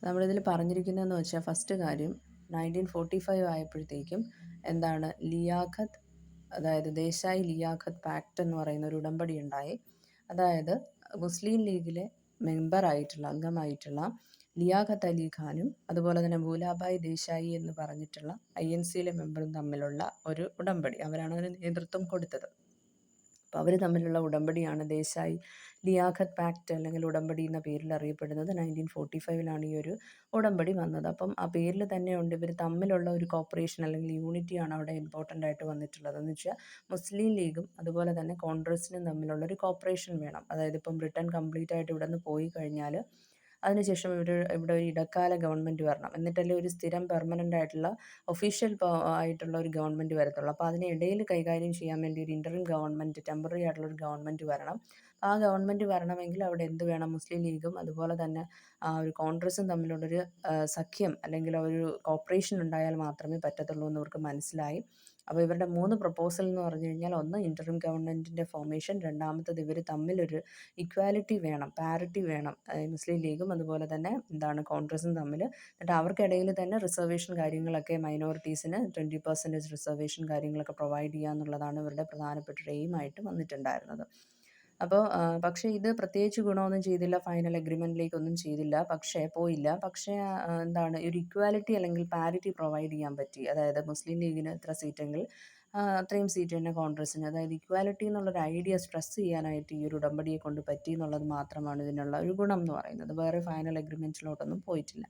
നമ്മളിതിൽ പറഞ്ഞിരിക്കുന്നതെന്ന് വെച്ചാൽ ഫസ്റ്റ് കാര്യം 1945 ആയപ്പോഴത്തേക്കും എന്താണ് ലിയാഖത്ത്, അതായത് ദേശായി ലിയാഖത്ത് പാക്ട് എന്ന് പറയുന്ന ഒരു ഉടമ്പടി ഉണ്ടായി. അതായത് മുസ്ലിം ലീഗിലെ അംഗമായിട്ടുള്ള ലിയാഖത്ത് അലി ഖാനും അതുപോലെ തന്നെ ഭൂലാഭായ് ദേശായി എന്ന് പറഞ്ഞിട്ടുള്ള INC മെമ്പറും തമ്മിലുള്ള ഒരു ഉടമ്പടി. അവരാണ് അതിന് നേതൃത്വം കൊടുത്തത്. അപ്പോൾ അവർ തമ്മിലുള്ള ഉടമ്പടിയാണ് ദേശായി ലിയാഖത്ത് പാക്ട് അല്ലെങ്കിൽ ഉടമ്പടി എന്ന പേരിൽ അറിയപ്പെടുന്നത്. 1945 ഈ ഒരു ഉടമ്പടി വന്നത്. അപ്പം ആ പേരിൽ തന്നെ ഉണ്ട് ഇവർ തമ്മിലുള്ള ഒരു കോപ്പറേഷൻ അല്ലെങ്കിൽ യൂണിറ്റിയാണ് അവിടെ ഇമ്പോർട്ടൻ്റ് ആയിട്ട് വന്നിട്ടുള്ളത്. എന്ന് വെച്ചാൽ മുസ്ലിം ലീഗും അതുപോലെ തന്നെ കോൺഗ്രസിനും തമ്മിലുള്ള ഒരു കോപ്പറേഷൻ വേണം. അതായത് ഇപ്പം ബ്രിട്ടൻ കംപ്ലീറ്റ് ആയിട്ട് ഇവിടെ നിന്ന് പോയി കഴിഞ്ഞാൽ അതിനുശേഷം ഇവിടെ ഒരു ഇടക്കാല ഗവൺമെൻറ് വരണം. എന്നിട്ടല്ലേ ഒരു സ്ഥിരം പെർമനൻ്റ് ആയിട്ടുള്ള ഒഫീഷ്യൽ ആയിട്ടുള്ള ഒരു ഗവൺമെൻറ് വരത്തുള്ളൂ. അപ്പോൾ അതിനിടയിൽ കൈകാര്യം ചെയ്യാൻ വേണ്ടി ഒരു ഇൻ്ററിം ഗവൺമെൻറ്, ടെമ്പററി ആയിട്ടുള്ള ഒരു ഗവൺമെൻറ് വരണം. ആ ഗവൺമെൻറ് വരണമെങ്കിൽ അവിടെ എന്ത് വേണം? മുസ്ലിം ലീഗും അതുപോലെ തന്നെ ഒരു കോൺഗ്രസും തമ്മിലുള്ളൊരു സഖ്യം അല്ലെങ്കിൽ ഒരു കോപ്പറേഷൻ ഉണ്ടായാൽ മാത്രമേ പറ്റത്തുള്ളൂ എന്ന് ഇവർക്ക് മനസ്സിലായി. അപ്പോൾ ഇവരുടെ 3 പ്രപ്പോസൽ എന്ന് പറഞ്ഞു കഴിഞ്ഞാൽ, ഒന്ന് ഇൻ്ററിം ഗവൺമെൻറ്റിൻ്റെ ഫോർമേഷൻ, രണ്ടാമത്തത് ഇവർ തമ്മിലൊരു ഇക്വാലിറ്റി വേണം, പാരിറ്റി വേണം, മുസ്ലിം ലീഗും അതുപോലെ തന്നെ കോൺഗ്രസും തമ്മിൽ. എന്നിട്ട് അവർക്കിടയിൽ തന്നെ റിസർവേഷൻ കാര്യങ്ങളൊക്കെ മൈനോറിറ്റീസിന് 20% റിസർവേഷൻ കാര്യങ്ങളൊക്കെ പ്രൊവൈഡ് ചെയ്യുക എന്നുള്ളതാണ് ഇവരുടെ പ്രധാനപ്പെട്ട ഒരു എയിമായിട്ട് വന്നിട്ടുണ്ടായിരുന്നത്. അപ്പോൾ പക്ഷേ ഇത് പ്രത്യേകിച്ച് ഗുണമൊന്നും ചെയ്തില്ല, ഫൈനൽ അഗ്രിമെൻറ്റിലേക്കൊന്നും പോയില്ല. പക്ഷേ ഒരു ഇക്വാലിറ്റി അല്ലെങ്കിൽ പാരിറ്റി പ്രൊവൈഡ് ചെയ്യാൻ പറ്റി. അതായത് മുസ്ലിം ലീഗിന് ഇത്ര സീറ്റെങ്കിൽ അത്രയും സീറ്റ് തന്നെ കോൺഗ്രസ്സിന്. അതായത് ഇക്വാലിറ്റി എന്നുള്ളൊരു ഐഡിയ സ്ട്രെസ് ചെയ്യാനായിട്ട് ഈ ഒരു ഉടമ്പടിയെ കൊണ്ട് പറ്റി എന്നുള്ളത് മാത്രമാണ് ഇതിനുള്ള ഒരു ഗുണം എന്ന് പറയുന്നത്. വേറെ ഫൈനൽ അഗ്രിമെൻറ്റിലോട്ടൊന്നും പോയിട്ടില്ല.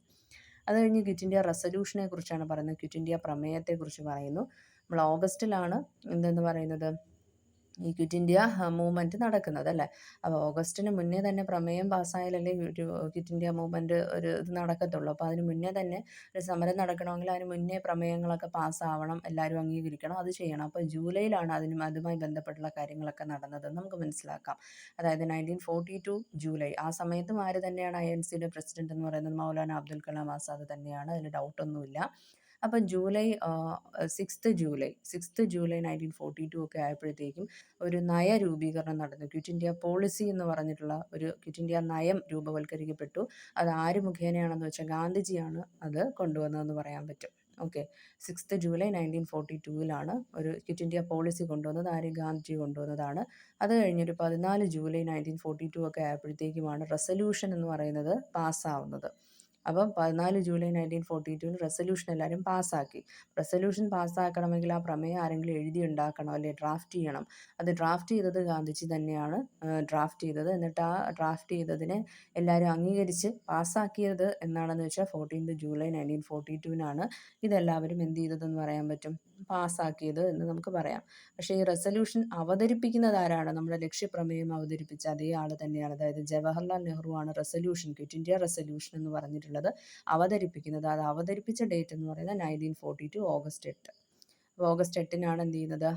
അത് കഴിഞ്ഞ് ക്വിറ്റ് ഇന്ത്യ റെസൊല്യൂഷനെ കുറിച്ചാണ് പറയുന്നത്. ക്വിറ്റ് ഇന്ത്യ പ്രമേയത്തെക്കുറിച്ച് പറയുന്നു. നമ്മൾ ഓഗസ്റ്റിലാണ് എന്തെന്ന് പറയുന്നത്, ഈ ക്വിറ്റ് ഇന്ത്യ മൂവ്മെൻറ്റ് നടക്കുന്നത് അല്ലേ. അപ്പോൾ ഓഗസ്റ്റിന് മുന്നേ തന്നെ പ്രമേയം പാസ്സായാലല്ലേ ഒരു ക്വിറ്റ് ഇന്ത്യ മൂവ്മെൻറ്റ് ഒരു ഇത് നടക്കത്തുള്ളൂ. അപ്പോൾ അതിന് മുന്നേ തന്നെ ഒരു സമരം നടക്കണമെങ്കിൽ അതിന് മുന്നേ പ്രമേയങ്ങളൊക്കെ പാസ്സാവണം, എല്ലാവരും അംഗീകരിക്കണം, അത് ചെയ്യണം. അപ്പോൾ ജൂലൈയിലാണ് അതുമായി ബന്ധപ്പെട്ടുള്ള കാര്യങ്ങളൊക്കെ നടന്നതെന്ന് നമുക്ക് മനസ്സിലാക്കാം. അതായത് 1942 ജൂലൈ. ആ സമയത്തും ആര് തന്നെയാണ് INC പ്രസിഡന്റ് എന്ന് പറയുന്നത്? മൗലാന അബ്ദുൽ കലാം ആസാദ് തന്നെയാണ്, അതിൽ ഡൗട്ടൊന്നുമില്ല. അപ്പം സിക്സ്ത് ജൂലൈ 1942 ഒക്കെ ആയപ്പോഴത്തേക്കും ഒരു നയരൂപീകരണം നടന്നു. ക്വിറ്റ് ഇന്ത്യ പോളിസി എന്ന് പറഞ്ഞിട്ടുള്ള ഒരു ക്വിറ്റ് ഇന്ത്യ നയം രൂപവൽക്കരിക്കപ്പെട്ടു. അത് ആര് മുഖേനയാണെന്ന് വെച്ചാൽ ഗാന്ധിജിയാണ് അത് കൊണ്ടുവന്നതെന്ന് പറയാൻ പറ്റും. ഓക്കെ, 6 ജൂലൈ 1942 ഒരു ക്വിറ്റ് ഇന്ത്യ പോളിസി കൊണ്ടുവന്നത്. ഗാന്ധിജി കൊണ്ടുവന്നതാണ്. അത് കഴിഞ്ഞൊരു 14 ജൂലൈ 1942 ഒക്കെ ആയപ്പോഴത്തേക്കുമാണ് റെസൊല്യൂഷൻ എന്ന് പറയുന്നത് പാസ്സാവുന്നത്. അപ്പം 14 ജൂലൈ 1942 റെസൊല്യൂഷൻ എല്ലാവരും പാസ്സാക്കി. റെസൊല്യൂഷൻ പാസ്സാക്കണമെങ്കിൽ ആ പ്രമേയം ആരെങ്കിലും എഴുതി ഉണ്ടാക്കണം, അല്ലെ ഡ്രാഫ്റ്റ് ചെയ്യണം. അത് ഡ്രാഫ്റ്റ് ചെയ്തത് ഗാന്ധിജി തന്നെയാണ് ഡ്രാഫ്റ്റ് ചെയ്തത്. എന്നിട്ട് ആ ഡ്രാഫ്റ്റ് ചെയ്തതിനെ എല്ലാവരും അംഗീകരിച്ച് പാസ്സാക്കിയത് എന്നാണെന്ന് വെച്ചാൽ 14 ജൂലൈ 1942 ഇതെല്ലാവരും എന്ത് ചെയ്തതെന്ന് പറയാൻ പറ്റും? പാസ്സാക്കിയത് എന്ന് നമുക്ക് പറയാം. പക്ഷേ ഈ റെസൊല്യൂഷൻ അവതരിപ്പിക്കുന്നത് ആരാണ്? നമ്മുടെ ലക്ഷ്യപ്രമേയം അവതരിപ്പിച്ച അതേ ആൾ തന്നെയാണ്. അതായത് ജവഹർലാൽ നെഹ്റു ആണ് ക്വിറ്റ് ഇന്ത്യ റെസൊല്യൂഷൻ എന്ന് പറഞ്ഞിട്ടുള്ളത് അവതരിപ്പിക്കുന്നത്. അത് അവതരിപ്പിച്ച ഡേറ്റ് എന്ന് പറയുന്നത് 1942 ഓഗസ്റ്റ് 8. ഓഗസ്റ്റ് 8-നാണ് എന്ത് ചെയ്യുന്നത്,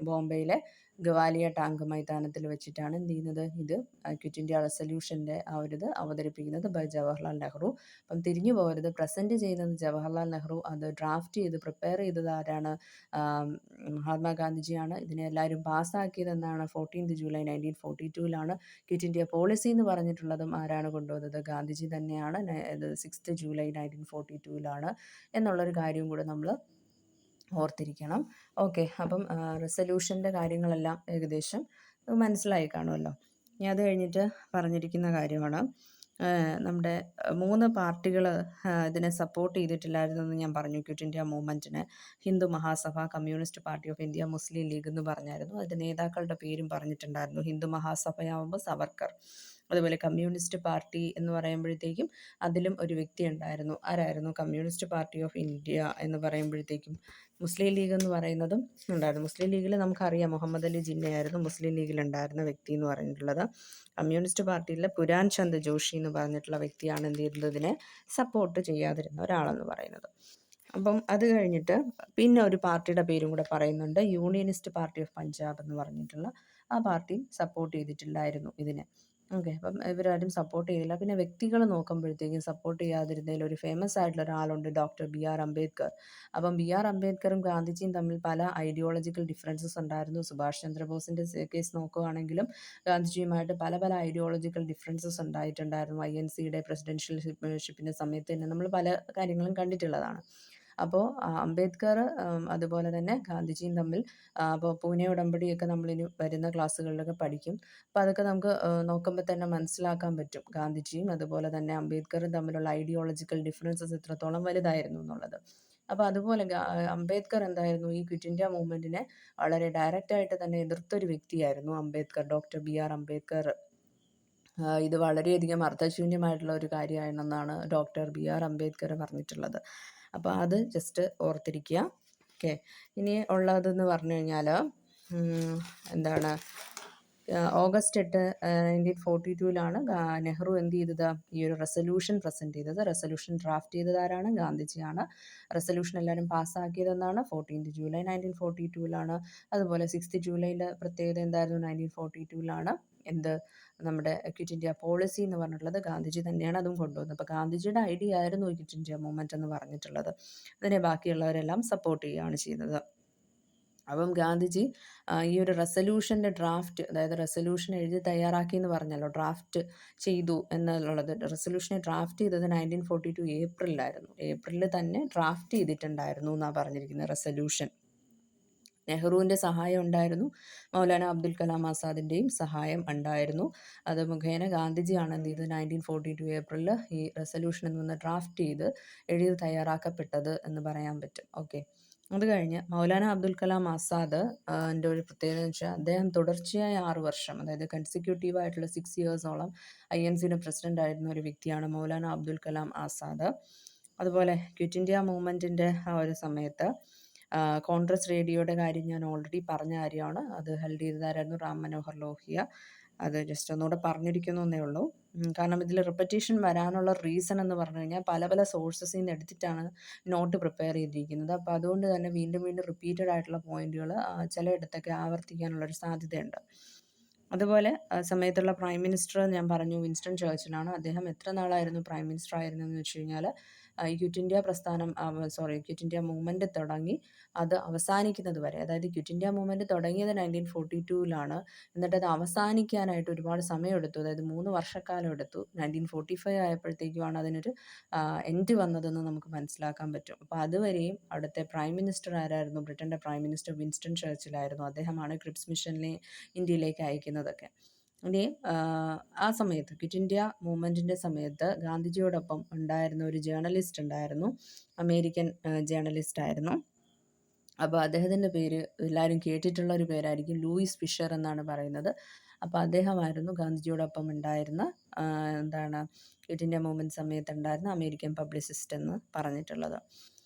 ബോംബെയിലെ ഗവാലിയ ടാങ്ക് മൈതാനത്തിൽ വെച്ചിട്ടാണ് എന്ത് ചെയ്യുന്നത്, ഇത് ക്വിറ്റ് ഇന്ത്യ റെസൊല്യൂഷൻ്റെ അവതരിപ്പിക്കുന്നത് ബൈ ജവഹർലാൽ നെഹ്റു. അപ്പം തിരിഞ്ഞു പോകരുത്, പ്രസൻറ്റ് ചെയ്യുന്നത് ജവഹർലാൽ നെഹ്റു, അത് ഡ്രാഫ്റ്റ് ചെയ്ത് പ്രിപ്പയർ ചെയ്തത് ആരാണ്? മഹാത്മാഗാന്ധിജിയാണ്. ഇതിനെ എല്ലാവരും പാസ്സാക്കിയതെന്നാണ് 14 ജൂലൈ 1942 ക്വിറ്റ് ഇന്ത്യ പോളിസി എന്ന് പറഞ്ഞിട്ടുള്ളതും ആരാണ് കൊണ്ടുവന്നത്? ഗാന്ധിജി തന്നെയാണ്. ഇത് 6 ജൂലൈ 1942 എന്നുള്ളൊരു കാര്യം കൂടെ നമ്മൾ ഓർത്തിരിക്കണം. ഓക്കെ, അപ്പം റെസൊല്യൂഷൻ്റെ കാര്യങ്ങളെല്ലാം ഏകദേശം മനസ്സിലായി കാണുമല്ലോ. ഇനി അത് കഴിഞ്ഞിട്ട് പറഞ്ഞിരിക്കുന്ന കാര്യമാണ് നമ്മുടെ 3 പാർട്ടികൾ ഇതിനെ സപ്പോർട്ട് ചെയ്തിട്ടില്ലായിരുന്നെന്ന് ഞാൻ പറഞ്ഞു. ക്വിറ്റ് ഇന്ത്യ മൂവ്മെൻറ്റിന് Hindu Mahasabha, Communist Party of India, Muslim League എന്ന് പറഞ്ഞായിരുന്നു. അതിൻ്റെ നേതാക്കളുടെ പേരും പറഞ്ഞിട്ടുണ്ടായിരുന്നു. ഹിന്ദു മഹാസഭയാവുമ്പോൾ സവർക്കർ, അതുപോലെ കമ്മ്യൂണിസ്റ്റ് പാർട്ടി എന്ന് പറയുമ്പോഴത്തേക്കും അതിലും ഒരു വ്യക്തി ഉണ്ടായിരുന്നു. ആരായിരുന്നു? കമ്മ്യൂണിസ്റ്റ് പാർട്ടി ഓഫ് ഇന്ത്യ എന്ന് പറയുമ്പോഴത്തേക്കും മുസ്ലിം ലീഗ് എന്ന് പറയുന്നതും ഉണ്ടായിരുന്നു. മുസ്ലിം ലീഗിൽ നമുക്കറിയാം മുഹമ്മദ് അലി ജിന്നയായിരുന്നു മുസ്ലിം ലീഗിൽ ഉണ്ടായിരുന്ന വ്യക്തി എന്ന് പറഞ്ഞിട്ടുള്ളത്. കമ്മ്യൂണിസ്റ്റ് പാർട്ടിയിലെ പുരാൻ ചന്ദ് ജോഷി എന്ന് പറഞ്ഞിട്ടുള്ള വ്യക്തിയാണ് എന്ത് ചെയ്തത്, ഇതിനെ സപ്പോർട്ട് ചെയ്യാതിരുന്ന ഒരാളെന്ന് പറയുന്നത്. അപ്പം അത് കഴിഞ്ഞിട്ട് പിന്നെ ഒരു പാർട്ടിയുടെ പേരും കൂടെ പറയുന്നുണ്ട്, യൂണിയനിസ്റ്റ് പാർട്ടി ഓഫ് പഞ്ചാബ് എന്ന് പറഞ്ഞിട്ടുള്ള ആ പാർട്ടി സപ്പോർട്ട് ചെയ്തിട്ടില്ലായിരുന്നു ഇതിനെ. ഓക്കെ. അപ്പം ഇവരാരും സപ്പോർട്ട് ചെയ്തില്ല. പിന്നെ വ്യക്തികൾ നോക്കുമ്പോഴത്തേക്കും സപ്പോർട്ട് ചെയ്യാതിരുന്നതിൽ ഒരു ഫേമസ് ആയിട്ടുള്ള ഒരാളുണ്ട്, ഡോക്ടർ ബി ആർ അംബേദ്കർ. അപ്പം ബി ആർ അംബേദ്കറും ഗാന്ധിജിയും തമ്മിൽ പല ഐഡിയോളജിക്കൽ ഡിഫറൻസസ് ഉണ്ടായിരുന്നു. സുഭാഷ് ചന്ദ്രബോസിൻ്റെ കേസ് നോക്കുകയാണെങ്കിലും ഗാന്ധിജിയുമായിട്ട് പല പല ഐഡിയോളജിക്കൽ ഡിഫറൻസസ് ഉണ്ടായിട്ടുണ്ടായിരുന്നു. INCയുടെ പ്രസിഡൻഷ്യൽ ഷിപ്പിൻ്റെ സമയത്ത് തന്നെ നമ്മൾ പല കാര്യങ്ങളും കണ്ടിട്ടുള്ളതാണ്. അപ്പോൾ അംബേദ്കർ അതുപോലെ തന്നെ ഗാന്ധിജിയും തമ്മിൽ അപ്പോൾ പൂനെ ഉടമ്പടിയൊക്കെ നമ്മളിനി വരുന്ന ക്ലാസ്സുകളിലൊക്കെ പഠിക്കും. അപ്പോൾ അതൊക്കെ നമുക്ക് നോക്കുമ്പോൾ തന്നെ മനസ്സിലാക്കാൻ പറ്റും ഗാന്ധിജിയും അതുപോലെ തന്നെ അംബേദ്കറും തമ്മിലുള്ള ഐഡിയോളജിക്കൽ ഡിഫറൻസസ് എത്രത്തോളം വലുതായിരുന്നു എന്നുള്ളത്. അപ്പോൾ അതുപോലെ അംബേദ്കർ എന്തായിരുന്നു, ഈ ക്വിറ്റ് ഇന്ത്യ മൂവ്മെൻറ്റിനെ വളരെ ഡയറക്റ്റായിട്ട് തന്നെ എതിർത്തൊരു വ്യക്തിയായിരുന്നു Ambedkar, doctor B R Ambedkar. ഇത് വളരെയധികം അർത്ഥശൂന്യമായിട്ടുള്ള ഒരു കാര്യമാണെന്നാണ് ഡോക്ടർ ബി ആർ അംബേദ്കർ പറഞ്ഞിട്ടുള്ളത്. അപ്പോൾ അത് ജസ്റ്റ് ഓർത്തിരിക്കുക. ഓക്കെ. ഇനി ഉള്ളതെന്ന് പറഞ്ഞു കഴിഞ്ഞാൽ എന്താണ്, ഓഗസ്റ്റ് 8, 1942 നെഹ്റു എന്ത് ചെയ്തത്, ഈ ഒരു റെസൊല്യൂഷൻ പ്രസൻറ്റ് ചെയ്തത്. റെസൊല്യൂഷൻ ഡ്രാഫ്റ്റ് ചെയ്തത് ആരാണ്? ഗാന്ധിജിയാണ്. റെസൊല്യൂഷൻ എല്ലാവരും പാസ്സാക്കിയതെന്നാണ് 14th July 1942. അതുപോലെ 6th July പ്രത്യേകത എന്തായിരുന്നു? 1942 എന്ത്, നമ്മുടെ ക്വിറ്റ് ഇന്ത്യ പോളിസി എന്ന് പറഞ്ഞിട്ടുള്ളത് ഗാന്ധിജി തന്നെയാണ് അതും കൊണ്ടുവന്നത്. അപ്പോൾ ഗാന്ധിജിയുടെ ഐഡിയ ആയിരുന്നു ഈ ക്വിറ്റ് ഇന്ത്യ മൂവ്മെൻറ്റ് എന്ന് പറഞ്ഞിട്ടുള്ളത്. അതിനെ ബാക്കിയുള്ളവരെല്ലാം സപ്പോർട്ട് ചെയ്യുകയാണ് ചെയ്തത്. അപ്പം ഗാന്ധിജി ഈ ഒരു റെസൊല്യൂഷൻ്റെ ഡ്രാഫ്റ്റ്, അതായത് റെസൊല്യൂഷൻ എഴുതി തയ്യാറാക്കി എന്ന് പറഞ്ഞല്ലോ, ഡ്രാഫ്റ്റ് ചെയ്തു എന്നുള്ളത്. റെസൊല്യൂഷനെ ഡ്രാഫ്റ്റ് ചെയ്തത് 1942 ഏപ്രിലായിരുന്നു. ഏപ്രിലിൽ തന്നെ ഡ്രാഫ്റ്റ് ചെയ്തിട്ടുണ്ടായിരുന്നു എന്നാണ് പറഞ്ഞിരിക്കുന്നത് റെസൊല്യൂഷൻ. നെഹ്റുവിൻ്റെ സഹായം ഉണ്ടായിരുന്നു, മൗലാന അബ്ദുൽ കലാം ആസാദിൻ്റെയും സഹായം ഉണ്ടായിരുന്നു. അത് മുഖേന ഗാന്ധിജിയാണ് എന്ത് ചെയ്തത്, 1942 ഏപ്രിലിൽ ഈ റെസൊല്യൂഷൻ എന്നൊന്ന് ഡ്രാഫ്റ്റ് ചെയ്ത് എഴുതി തയ്യാറാക്കപ്പെട്ടത് എന്ന് പറയാൻ പറ്റും. ഓക്കെ. അത് കഴിഞ്ഞ് മൗലാന അബ്ദുൽ കലാം ആസാദ് എൻ്റെ ഒരു പ്രത്യേകത എന്ന് വെച്ചാൽ അദ്ദേഹം തുടർച്ചയായ 6 വർഷം, അതായത് കൺസിക്യൂട്ടീവായിട്ടുള്ള 6 ഇയേഴ്സോളം INCയുടെ പ്രസിഡൻ്റ് ആയിരുന്ന ഒരു വ്യക്തിയാണ് മൗലാന അബ്ദുൽ കലാം ആസാദ്. അതുപോലെ ക്വിറ്റ് ഇന്ത്യ മൂവ്മെൻറ്റിൻ്റെ ആ ഒരു സമയത്ത് കോൺഗ്രസ് റേഡിയോയുടെ കാര്യം ഞാൻ ഓൾറെഡി പറഞ്ഞ കാര്യമാണ്. അത് ഹെൽഡ് ചെയ്തതായിരുന്നു റാം മനോഹർ ലോഹിയ. അത് ജസ്റ്റ് ഒന്നുകൂടെ പറഞ്ഞിരിക്കുന്നു എന്നേ ഉള്ളൂ. കാരണം ഇതിൽ റിപ്പറ്റീഷൻ വരാനുള്ള റീസൺ എന്ന് പറഞ്ഞു കഴിഞ്ഞാൽ പല പല സോഴ്സസിൽ നിന്ന് എടുത്തിട്ടാണ് നോട്ട് പ്രിപ്പയർ ചെയ്തിരിക്കുന്നത്. അപ്പോൾ അതുകൊണ്ട് തന്നെ വീണ്ടും വീണ്ടും റിപ്പീറ്റഡ് ആയിട്ടുള്ള പോയിന്റുകൾ ചിലയിടത്തൊക്കെ ആവർത്തിക്കാനുള്ളൊരു സാധ്യതയുണ്ട്. അതുപോലെ സമയത്തുള്ള പ്രൈം മിനിസ്റ്റർ ഞാൻ പറഞ്ഞു വിൻസ്റ്റൺ ചർച്ചിലാണ്. അദ്ദേഹം എത്ര നാളായിരുന്നു പ്രൈം മിനിസ്റ്റർ ആയിരുന്നതെന്ന് വെച്ച് കഴിഞ്ഞാൽ ഈ ക്വിറ്റ് ഇന്ത്യ പ്രസ്ഥാനം ക്വിറ്റ് ഇന്ത്യ മൂവ്മെൻറ്റ് തുടങ്ങി അത് അവസാനിക്കുന്നത് വരെ, അതായത് ക്വിറ്റ് ഇന്ത്യ മൂവ്മെൻറ്റ് തുടങ്ങിയത് 1942 എന്നിട്ട് അത് അവസാനിക്കാനായിട്ട് ഒരുപാട് സമയമെടുത്തു, അതായത് 3 വർഷക്കാലം എടുത്തു. 1945 ആയപ്പോഴത്തേക്കുമാണ് അതിനൊരു എൻഡ് വന്നതെന്ന് നമുക്ക് മനസ്സിലാക്കാൻ പറ്റും. അപ്പോൾ അതുവരെയും അവിടുത്തെ പ്രൈം മിനിസ്റ്റർ ആരായിരുന്നു? ബ്രിട്ടൻ്റെ പ്രൈം മിനിസ്റ്റർ വിൻസ്റ്റൺ ചർച്ചിലായിരുന്നു. അദ്ദേഹമാണ് ക്രിപ്സ് മിഷനിലെ ഇന്ത്യയിലേക്ക് അയക്കുന്നതൊക്കെ. ഇനി ആ സമയത്ത് ക്വിറ്റ് ഇന്ത്യ മൂവ്മെൻറ്റിൻ്റെ സമയത്ത് ഗാന്ധിജിയോടൊപ്പം ഉണ്ടായിരുന്ന ഒരു ജേർണലിസ്റ്റ് ഉണ്ടായിരുന്നു, അമേരിക്കൻ ജേർണലിസ്റ്റ് ആയിരുന്നു. അപ്പോൾ അദ്ദേഹത്തിൻ്റെ പേര് എല്ലാവരും കേട്ടിട്ടുള്ള ഒരു പേരായിരിക്കും, ലൂയിസ് ഫിഷർ എന്നാണ് പറയുന്നത്. അപ്പോൾ അദ്ദേഹമായിരുന്നു ഗാന്ധിജിയോടൊപ്പം ഉണ്ടായിരുന്ന ക്വിറ്റ് ഇന്ത്യ മൂവ്മെൻറ്റ് സമയത്ത് ഉണ്ടായിരുന്ന അമേരിക്കൻ പബ്ലിസിസ്റ്റ് എന്ന് പറഞ്ഞിട്ടുള്ളത്.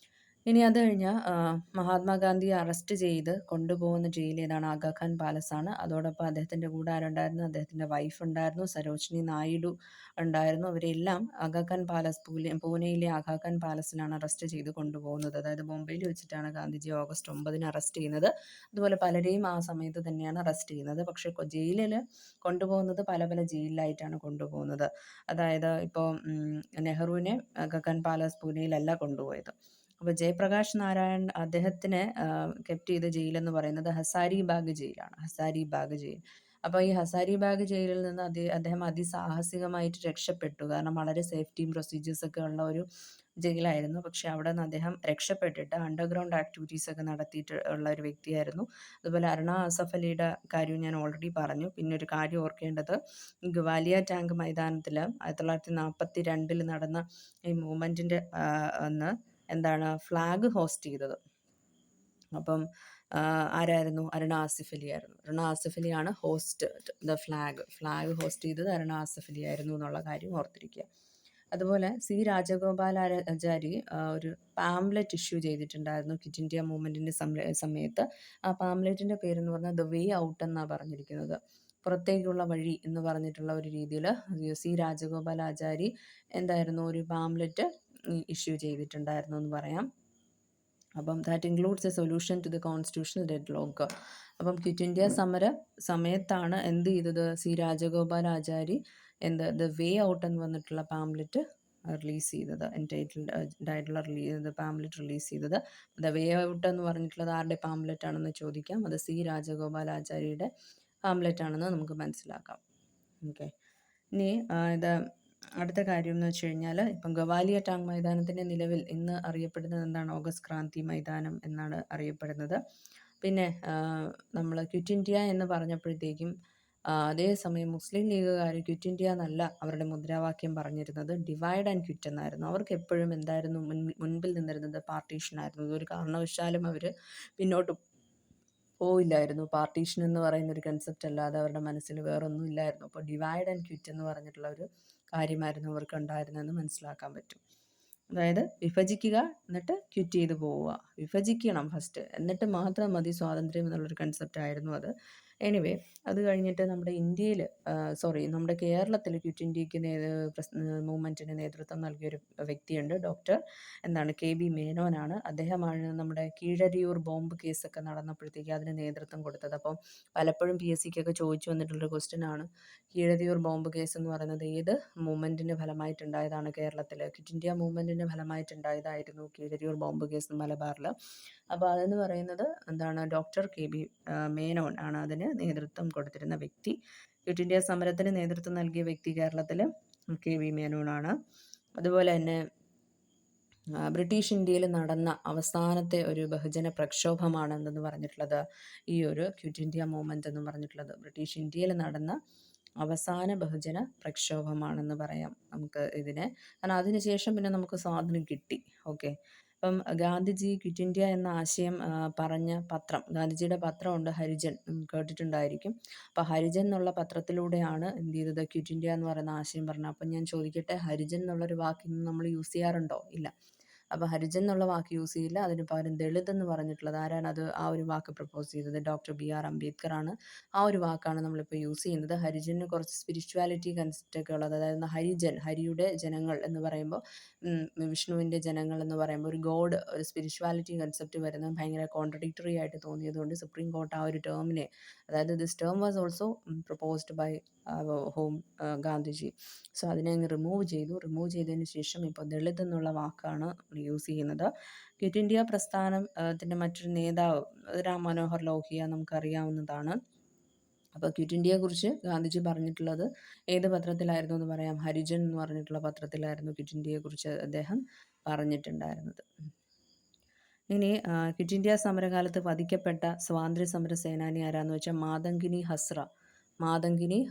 ഇനി അത് കഴിഞ്ഞ് മഹാത്മാഗാന്ധിയെ അറസ്റ്റ് ചെയ്ത് കൊണ്ടുപോകുന്ന ജയിൽ ഏതാണ്? ആഗാഖാൻ പാലസാണ്. അതോടൊപ്പം അദ്ദേഹത്തിൻ്റെ കൂടെ ആരുണ്ടായിരുന്നു? അദ്ദേഹത്തിൻ്റെ വൈഫ് ഉണ്ടായിരുന്നു, സരോജിനി നായിഡു ഉണ്ടായിരുന്നു. അവരെല്ലാം ആഗാഖാൻ പാലസ്, പൂനെയിലെ ആഗാഖാൻ പാലസിലാണ് അറസ്റ്റ് ചെയ്ത് കൊണ്ടുപോകുന്നത്. അതായത് ബോംബെയിൽ വെച്ചിട്ടാണ് ഗാന്ധിജി ഓഗസ്റ്റ് 9 അറസ്റ്റ് ചെയ്യുന്നത്. അതുപോലെ പലരെയും ആ സമയത്ത് തന്നെയാണ് അറസ്റ്റ് ചെയ്യുന്നത്. പക്ഷേ ജയിലിൽ കൊണ്ടുപോകുന്നത് പല പല ജയിലിലായിട്ടാണ് കൊണ്ടുപോകുന്നത്. അതായത് ഇപ്പോൾ നെഹ്റുവിനെ ആഗാഖാൻ പാലസ് പൂനെയിലല്ല കൊണ്ടുപോയത്. അപ്പോൾ ജയപ്രകാശ് നാരായൺ അദ്ദേഹത്തിനെ കെപ്റ്റ് ചെയ്ത ജയിലെന്ന് പറയുന്നത് ഹസാരിബാഗ് ജയിലാണ്. ഹസാരിബാഗ് ജയിൽ. അപ്പോൾ ഈ ഹസാരിബാഗ് ജയിലിൽ നിന്ന് അദ്ദേഹം അതിസാഹസികമായിട്ട് രക്ഷപ്പെട്ടു. കാരണം വളരെ സേഫ്റ്റിയും പ്രൊസീജിയേഴ്സൊക്കെ ഉള്ള ഒരു ജയിലായിരുന്നു. പക്ഷേ അവിടെ നിന്ന് അദ്ദേഹം രക്ഷപ്പെട്ടിട്ട് അണ്ടർഗ്രൗണ്ട് ആക്ടിവിറ്റീസ് ഒക്കെ നടത്തിയിട്ട് ഉള്ള ഒരു വ്യക്തിയായിരുന്നു. അതുപോലെ അരുണ ആസഫ് അലിയുടെ കാര്യം ഞാൻ ഓൾറെഡി പറഞ്ഞു. പിന്നെ ഒരു കാര്യം ഓർക്കേണ്ടത്, ഗ്വാലിയ ടാങ്ക് മൈതാനത്തിൽ 1942 നടന്ന ഈ മൂവ്മെൻറ്റിൻ്റെ അന്ന് ഫ്ലാഗ് ഹോസ്റ്റ് ചെയ്തത്. അപ്പം ആരായിരുന്നു? അരുണ ആസിഫ് അലി ആയിരുന്നു. അരുണ ആസിഫ് അലിയാണ് ഹോസ്റ്റ് ഫ്ലാഗ് ഹോസ്റ്റ് ചെയ്തത് അരുണ ആസിഫ് അലി ആയിരുന്നു എന്നുള്ള കാര്യം ഓർത്തിരിക്കുക. അതുപോലെ C രാജഗോപാലാചാരി ഒരു പാംലെറ്റ് ഇഷ്യൂ ചെയ്തിട്ടുണ്ടായിരുന്നു ക്വിറ്റ് ഇന്ത്യ മൂവ്മെൻറ്റിൻ്റെ സമയത്ത്. ആ പാംലെറ്റിൻ്റെ പേരെന്ന് പറഞ്ഞാൽ ദ വേ ഔട്ട് എന്നാണ് പറഞ്ഞിരിക്കുന്നത്, പുറത്തേക്കുള്ള വഴി എന്ന് പറഞ്ഞിട്ടുള്ള ഒരു രീതിയിൽ C രാജഗോപാലാചാരി ഒരു പാംലെറ്റ് ഇഷ്യൂ ചെയ്തിട്ടുണ്ടായിരുന്നു എന്ന് പറയാം. അപ്പം that includes a solution to the constitutional deadlock. അപ്പം ക്വിറ്റ് ഇന്ത്യ സമര സമയത്താണ് എന്ത് ചെയ്തത്, C Rajagopalachari the way out എന്ന് വന്നിട്ടുള്ള പാംലെറ്റ് റിലീസ് ചെയ്തത്, എൻറ്റൈറ്റിൽഡ് ആയിട്ടുള്ള പാംലെറ്റ് റിലീസ് ചെയ്തത്. ദ വേ ഔട്ട് എന്ന് പറഞ്ഞിട്ടുള്ളത് ആരുടെ പാംലെറ്റ് ആണെന്ന് ചോദിക്കാം. അത് സി രാജഗോപാലാചാരിയുടെ പാംലെറ്റ് ആണെന്ന് നമുക്ക് മനസ്സിലാക്കാം. ഓക്കെ, ഇനി ഇത് അടുത്ത കാര്യം എന്ന് വെച്ച് കഴിഞ്ഞാൽ, ഇപ്പം ഗവാലിയ ടാങ് മൈതാനത്തിൻ്റെ നിലവിൽ ഇന്ന് അറിയപ്പെടുന്നത് എന്താണ്, ഓഗസ്റ്റ് ക്രാന്തി മൈതാനം എന്നാണ് അറിയപ്പെടുന്നത്. പിന്നെ നമ്മൾ ക്വിറ്റ് ഇന്ത്യ എന്ന് പറഞ്ഞപ്പോഴത്തേക്കും അതേസമയം മുസ്ലിം ലീഗുകാർ ക്വിറ്റ് ഇന്ത്യ എന്നല്ല അവരുടെ മുദ്രാവാക്യം പറഞ്ഞിരുന്നത്, ഡിവൈഡ് ആൻഡ് ക്വിറ്റ് എന്നായിരുന്നു. അവർക്ക് എപ്പോഴും എന്തായിരുന്നു മുൻപിൽ നിന്നിരുന്നത്, പാർട്ടീഷനായിരുന്നു. ഇതൊരു കാരണവശാലും അവർ പിന്നോട്ട് പോയില്ലായിരുന്നു. പാർട്ടീഷൻ എന്ന് പറയുന്ന ഒരു കൺസെപ്റ്റ് അല്ലാതെ അവരുടെ മനസ്സിൽ വേറൊന്നും ഇല്ലായിരുന്നു. അപ്പോൾ ഡിവൈഡ് ആൻഡ് ക്വിറ്റ് എന്ന് പറഞ്ഞിട്ടുള്ള ഒരു കാര്യമായിരുന്നു അവർക്ക് ഉണ്ടായിരുന്നതെന്ന് മനസ്സിലാക്കാൻ പറ്റും. അതായത് വിഭജിക്കുക എന്നിട്ട് ക്വിറ്റ് ചെയ്ത് പോവുക, വിഭജിക്കണം ഫസ്റ്റ് എന്നിട്ട് മാത്രം മതി സ്വാതന്ത്ര്യം എന്നുള്ളൊരു കൺസെപ്റ്റ് ആയിരുന്നു അത്. എനിവേ, അത് കഴിഞ്ഞിട്ട് നമ്മുടെ ഇന്ത്യയിൽ നമ്മുടെ കേരളത്തിൽ ക്വിറ്റ് ഇന്ത്യക്ക് മൂവ്മെൻറ്റിന് നേതൃത്വം നൽകിയൊരു വ്യക്തിയുണ്ട്, ഡോക്ടർ KB മേനോനാണ്. അദ്ദേഹമാണ് നമ്മുടെ കീഴരിയൂർ ബോംബ് കേസൊക്കെ നടന്നപ്പോഴത്തേക്ക് അതിന് നേതൃത്വം കൊടുത്തത്. അപ്പം പലപ്പോഴും PSCക്കൊക്കെ ചോദിച്ചു വന്നിട്ടുള്ളൊരു ക്വസ്റ്റ്യൻ ആണ്, കീഴരിയൂർ ബോംബ് കേസ് എന്ന് പറയുന്നത് ഏത് മൂവ്മെൻറ്റിൻ്റെ ഫലമായിട്ടുണ്ടായതാണ്? കേരളത്തിൽ ക്വിറ്റ് ഇന്ത്യ മൂവ്മെൻറ്റിൻ്റെ ഫലമായിട്ടുണ്ടായതായിരുന്നു കീഴരിയൂർ ബോംബ് കേസ് മലബാറിൽ. അപ്പോൾ അതെന്ന് പറയുന്നത് എന്താണ്, ഡോക്ടർ KB മേനോൻ ആണ് അതിന് നേതൃത്വം കൊടുത്തിരുന്ന വ്യക്തി. ക്വിറ്റ് ഇന്ത്യ സമരത്തിന് നേതൃത്വം നൽകിയ വ്യക്തി കേരളത്തിൽ KB മേനോനാണ്. അതുപോലെ തന്നെ ബ്രിട്ടീഷ് ഇന്ത്യയിൽ നടന്ന അവസാനത്തെ ഒരു ബഹുജന പ്രക്ഷോഭമാണ് എന്തെന്ന് പറഞ്ഞിട്ടുള്ളത്, ഈ ഒരു ക്വിറ്റ് ഇന്ത്യ മൂവ്മെൻറ്റ് എന്ന് പറഞ്ഞിട്ടുള്ളത്. ബ്രിട്ടീഷ് ഇന്ത്യയിൽ നടന്ന അവസാന ബഹുജന പ്രക്ഷോഭമാണെന്ന് പറയാം നമുക്ക് ഇതിനെ. കാരണം അതിനുശേഷം പിന്നെ നമുക്ക് സ്വാതന്ത്ര്യം കിട്ടി. ഓക്കെ, അപ്പം ഗാന്ധിജി ക്വിറ്റ് ഇന്ത്യ എന്ന ആശയം പറഞ്ഞ പത്രം, ഗാന്ധിജിയുടെ പത്രമുണ്ട് ഹരിജൻ, കേട്ടിട്ടുണ്ടായിരിക്കും. അപ്പോൾ ഹരിജൻ എന്നുള്ള പത്രത്തിലൂടെയാണ് എന്ത് ചെയ്തത്, ക്വിറ്റ് ഇന്ത്യ എന്ന് പറയുന്ന ആശയം പറഞ്ഞത്. അപ്പം ഞാൻ ചോദിക്കട്ടെ, ഹരിജൻ എന്നുള്ളൊരു വാക്ക് ഇന്ന് നമ്മൾ യൂസ് ചെയ്യാറുണ്ടോ? ഇല്ല. അപ്പോൾ ഹരിജൻ എന്നുള്ള വാക്ക് യൂസ് ചെയ്യില്ല, അതിന് പകരം ദളിത് എന്ന് പറഞ്ഞിട്ടുള്ളത് ആരാണ് ആ ഒരു വാക്ക് പ്രപ്പോസ് ചെയ്തത്? ഡോക്ടർ BR അംബേദ്കർ ആണ്. ആ ഒരു വാക്കാണ് നമ്മളിപ്പോൾ യൂസ് ചെയ്യുന്നത്. ഹരിജന് കുറച്ച് സ്പിരിച്വാലിറ്റി കൺസെപ്റ്റൊക്കെ ഉള്ളത്, അതായത് ഹരിജൻ, ഹരിയുടെ ജനങ്ങൾ എന്ന് പറയുമ്പോൾ വിഷ്ണുവിൻ്റെ ജനങ്ങൾ എന്ന് പറയുമ്പോൾ ഒരു ഗോഡ്, ഒരു സ്പിരിച്വാലിറ്റി കൺസെപ്റ്റ് വരുന്നത് ഭയങ്കര കോൺട്രഡിക്ടറി ആയിട്ട് തോന്നിയതുകൊണ്ട് സുപ്രീം കോർട്ട് ആ ഒരു ടേമിനെ, അതായത് this term was also proposed by Gandhiji. So അതിനെ അങ്ങ് റിമൂവ് ചെയ്തതിന് ശേഷം ഇപ്പോൾ ദളിത് എന്നുള്ള വാക്കാണ് യൂസ് ചെയ്യുന്നത്. ക്വിറ്റ് ഇന്ത്യ പ്രസ്ഥാനത്തിൻ്റെ മറ്റൊരു നേതാവ് രാം മനോഹർ ലോഹിയ നമുക്കറിയാവുന്നതാണ്. അപ്പോൾ ക്വിറ്റ് ഇന്ത്യയെക്കുറിച്ച് ഗാന്ധിജി പറഞ്ഞിട്ടുള്ളത് ഏത് പത്രത്തിലായിരുന്നു എന്ന് പറയാം, ഹരിജൻ എന്ന് പറഞ്ഞിട്ടുള്ള പത്രത്തിലായിരുന്നു ക്വിറ്റ് ഇന്ത്യയെക്കുറിച്ച് അദ്ദേഹം പറഞ്ഞിട്ടുണ്ടായിരുന്നത്. ഇനി ക്വിറ്റ് ഇന്ത്യ സമരകാലത്ത് വധിക്കപ്പെട്ട സ്വാതന്ത്ര്യ സമര സേനാനി ആരാന്ന് വെച്ചാൽ മാതങ്കിനി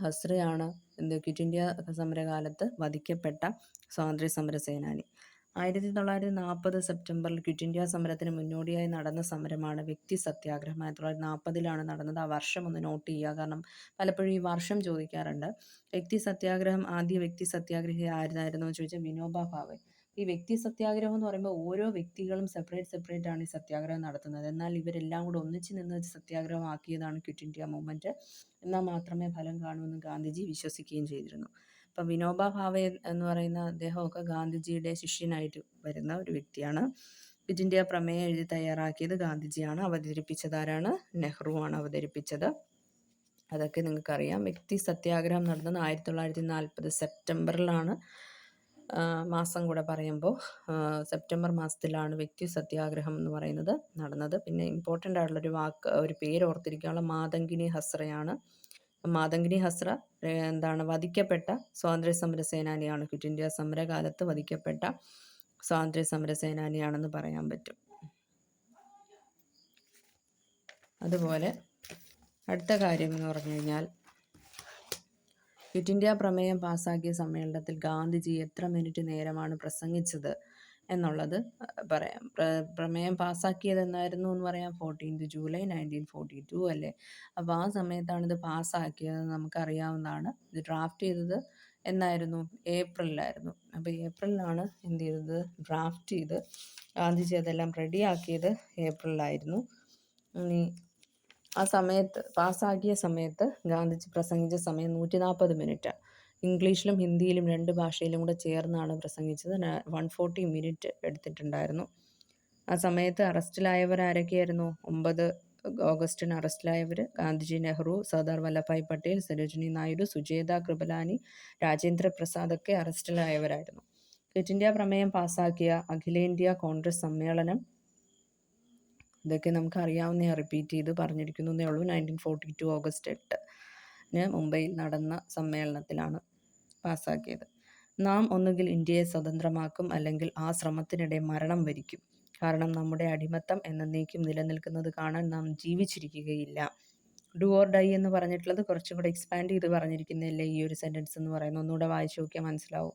ഹസ്രയാണ് ക്വിറ്റ് ഇന്ത്യ സമരകാലത്ത് വധിക്കപ്പെട്ട സ്വാതന്ത്ര്യ സമര സേനാനി. 1940 സെപ്റ്റംബറിൽ ക്വിറ്റ് ഇന്ത്യ സമരത്തിന് മുന്നോടിയായി നടന്ന സമരമാണ് വ്യക്തി സത്യാഗ്രഹം. 1940 നടന്നത്. ആ വർഷം ഒന്ന് നോട്ട് ചെയ്യുക, കാരണം പലപ്പോഴും ഈ വർഷം ചോദിക്കാറുണ്ട്. ആദ്യ വ്യക്തി സത്യാഗ്രഹി ആരായിരുന്നു എന്ന് ചോദിച്ചാൽ വിനോബ ഭാവെ. ഈ വ്യക്തി സത്യാഗ്രഹം എന്ന് പറയുമ്പോൾ ഓരോ വ്യക്തികളും സെപ്പറേറ്റ് ആണ് ഈ സത്യാഗ്രഹം നടത്തുന്നത്. എന്നാൽ ഇവരെല്ലാം കൂടെ ഒന്നിച്ച് നിന്ന് സത്യാഗ്രഹം ആക്കിയതാണ് ക്വിറ്റ് ഇന്ത്യ മൂവ്മെൻറ്റ്. എന്നാൽ മാത്രമേ ഫലം കാണുമെന്ന് ഗാന്ധിജി വിശ്വസിക്കുകയും ചെയ്തിരുന്നു. അപ്പം വിനോബ ഭാവെ എന്ന് പറയുന്ന അദ്ദേഹമൊക്കെ ഗാന്ധിജിയുടെ ശിഷ്യനായിട്ട് വരുന്ന ഒരു വ്യക്തിയാണ്. ക്വിറ്റ് ഇന്ത്യ പ്രമേയം എഴുതി തയ്യാറാക്കിയത് ഗാന്ധിജിയാണ്. അവതരിപ്പിച്ചത് ആരാണ്? നെഹ്റുവാണ് അവതരിപ്പിച്ചത്. അതൊക്കെ നിങ്ങൾക്കറിയാം. വ്യക്തി സത്യാഗ്രഹം നടന്നത് 1940 സെപ്റ്റംബറിലാണ്. മാസം കൂടെ പറയുമ്പോൾ സെപ്റ്റംബർ മാസത്തിലാണ് വ്യക്തി സത്യാഗ്രഹം എന്ന് പറയുന്നത് നടന്നത്. പിന്നെ ഇമ്പോർട്ടൻ്റ് ആയിട്ടുള്ളൊരു ഒരു പേര് ഓർത്തിരിക്കാനുള്ള മാതങ്കിനി ഹസ്രയാണ്. മാതങ്കിനി ഹസ്ര വധിക്കപ്പെട്ട സ്വാതന്ത്ര്യ സമര സേനാനിയാണ്. ക്വിറ്റ് ഇന്ത്യ സമരകാലത്ത് വധിക്കപ്പെട്ട സ്വാതന്ത്ര്യ സമര സേനാനിയാണെന്ന് പറയാൻ പറ്റും. അതുപോലെ അടുത്ത കാര്യം എന്ന് പറഞ്ഞു കഴിഞ്ഞാൽ, ക്വിറ്റ് ഇന്ത്യ പ്രമേയം പാസ്സാക്കിയ സമ്മേളനത്തിൽ ഗാന്ധിജി എത്ര മിനിറ്റ് നേരമാണ് പ്രസംഗിച്ചത് എന്നുള്ളത് പറയാം. പ്രമേയം പാസ്സാക്കിയത് എന്നായിരുന്നു എന്ന് പറയാം, 14 ജൂലൈ 1942 അല്ലേ. അപ്പോൾ ആ സമയത്താണ് ഇത് പാസ്സാക്കിയത്, നമുക്കറിയാവുന്നതാണ്. ഇത് ഡ്രാഫ്റ്റ് ചെയ്തത് എന്നായിരുന്നു? ഏപ്രിലായിരുന്നു. അപ്പോൾ ഏപ്രിലാണ് എന്ത് ചെയ്തത്? ഡ്രാഫ്റ്റ് ചെയ്ത് ഗാന്ധിജി അതെല്ലാം റെഡിയാക്കിയത് ഏപ്രിലായിരുന്നു. ഇനി ആ സമയത്ത് പാസ്സാക്കിയ സമയത്ത് ഗാന്ധിജി പ്രസംഗിച്ച സമയം 140 മിനിറ്റ്. ഇംഗ്ലീഷിലും ഹിന്ദിയിലും 2 ഭാഷയിലും കൂടെ ചേർന്നാണ് പ്രസംഗിച്ചത്. 140 മിനിറ്റ് എടുത്തിട്ടുണ്ടായിരുന്നു. ആ സമയത്ത് അറസ്റ്റിലായവർ ആരൊക്കെയായിരുന്നു? 9 ഓഗസ്റ്റിന് അറസ്റ്റിലായവർ ഗാന്ധിജി, നെഹ്റു, സർദാർ വല്ലഭായ് പട്ടേൽ, സരോജിനി നായിഡു, സുജേത കൃപലാനി, രാജേന്ദ്ര പ്രസാദ് ഒക്കെ അറസ്റ്റിലായവരായിരുന്നു. ക്വിറ്റ് ഇന്ത്യ പ്രമേയം പാസാക്കിയ അഖിലേന്ത്യാ കോൺഗ്രസ് സമ്മേളനം, ഇതൊക്കെ നമുക്ക് അറിയാവുന്ന റിപ്പീറ്റ് ചെയ്ത് പറഞ്ഞിരിക്കുന്നേ ഉള്ളൂ. 1942 ഓഗസ്റ്റ് 8 മുംബൈയിൽ നടന്ന സമ്മേളനത്തിലാണ് പാസാക്കിയത്. നാം ഒന്നുകിൽ ഇന്ത്യയെ സ്വതന്ത്രമാക്കും, അല്ലെങ്കിൽ ആ ശ്രമത്തിനിടെ മരണം വരിക്കും. കാരണം നമ്മുടെ അടിമത്തം എന്നേക്കും നിലനിൽക്കുന്നത് കാണാൻ നാം ജീവിച്ചിരിക്കുകയില്ല. ഡു ഓർ ഡൈ എന്ന് പറഞ്ഞിട്ടുള്ളത് കുറച്ചും കൂടെ എക്സ്പാൻഡ് ചെയ്ത് പറഞ്ഞിരിക്കുന്നില്ലേ ഈ ഒരു സെൻറ്റൻസ് എന്ന് പറയുന്നത്. ഒന്നുകൂടെ വായിച്ചു നോക്കിയാൽ മനസ്സിലാവും.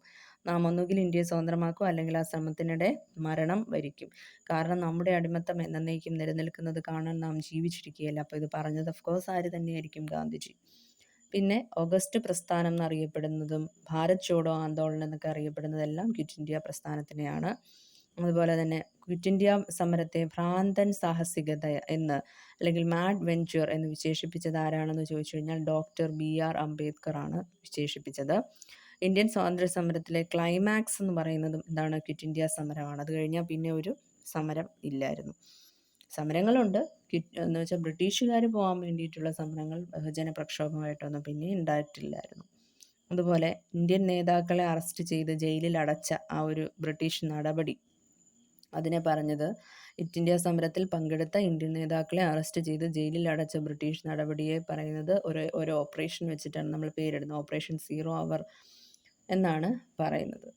നാം ഒന്നുകിൽ ഇന്ത്യയെ സ്വതന്ത്രമാക്കും, അല്ലെങ്കിൽ ആ ശ്രമത്തിനിടെ മരണം വരിക്കും. കാരണം നമ്മുടെ അടിമത്തം എന്നേക്കും നിലനിൽക്കുന്നത് കാണാൻ നാം ജീവിച്ചിരിക്കുകയില്ല. അപ്പോൾ ഇത് പറഞ്ഞത് ഓഫ്കോഴ്സ് ആര് തന്നെയായിരിക്കും? ഗാന്ധിജി. പിന്നെ ഓഗസ്റ്റ് പ്രസ്ഥാനം എന്നറിയപ്പെടുന്നതും ഭാരത് ചോഡോ ആന്തോളൻ എന്നൊക്കെ അറിയപ്പെടുന്നതെല്ലാം ക്വിറ്റ് ഇന്ത്യ പ്രസ്ഥാനത്തിനെയാണ്. അതുപോലെ തന്നെ ക്വിറ്റ് ഇന്ത്യ സമരത്തെ ഭ്രാന്തൻ സാഹസികത എന്ന്, അല്ലെങ്കിൽ മാഡ് വെഞ്ചർ എന്ന് വിശേഷിപ്പിച്ചത് ആരാണെന്ന് ചോദിച്ചു കഴിഞ്ഞാൽ ഡോക്ടർ BR അംബേദ്കർ ആണ് വിശേഷിപ്പിച്ചത്. ഇന്ത്യൻ സ്വാതന്ത്ര്യ സമരത്തിലെ ക്ലൈമാക്സ് എന്ന് പറയുന്നതും എന്താണ്? ക്വിറ്റ് ഇന്ത്യ സമരമാണ്. അത് കഴിഞ്ഞാൽ പിന്നെ ഒരു സമരം ഇല്ലായിരുന്നു. സമരങ്ങളുണ്ട്, എന്ന് വെച്ചാൽ ബ്രിട്ടീഷുകാർ പോകാൻ വേണ്ടിയിട്ടുള്ള സമരങ്ങൾ ബഹുജന പ്രക്ഷോഭമായിട്ടൊന്നും പിന്നെ ഉണ്ടായിട്ടില്ലായിരുന്നു. അതുപോലെ ഇന്ത്യൻ നേതാക്കളെ അറസ്റ്റ് ചെയ്ത് ജയിലിൽ അടച്ച ആ ഒരു ബ്രിട്ടീഷ് നടപടി, അതിനെ പറഞ്ഞത് ക്വിറ്റ് ഇന്ത്യ സമരത്തിൽ പങ്കെടുത്ത ഇന്ത്യൻ നേതാക്കളെ അറസ്റ്റ് ചെയ്ത് ജയിലിൽ അടച്ച ബ്രിട്ടീഷ് നടപടിയെ പറയുന്നത് ഒരു ഓപ്പറേഷൻ വെച്ചിട്ടാണ് നമ്മൾ പേരിടുന്നത്. ഓപ്പറേഷൻ 0 അവർ എന്നാണ് പറയുന്നത്.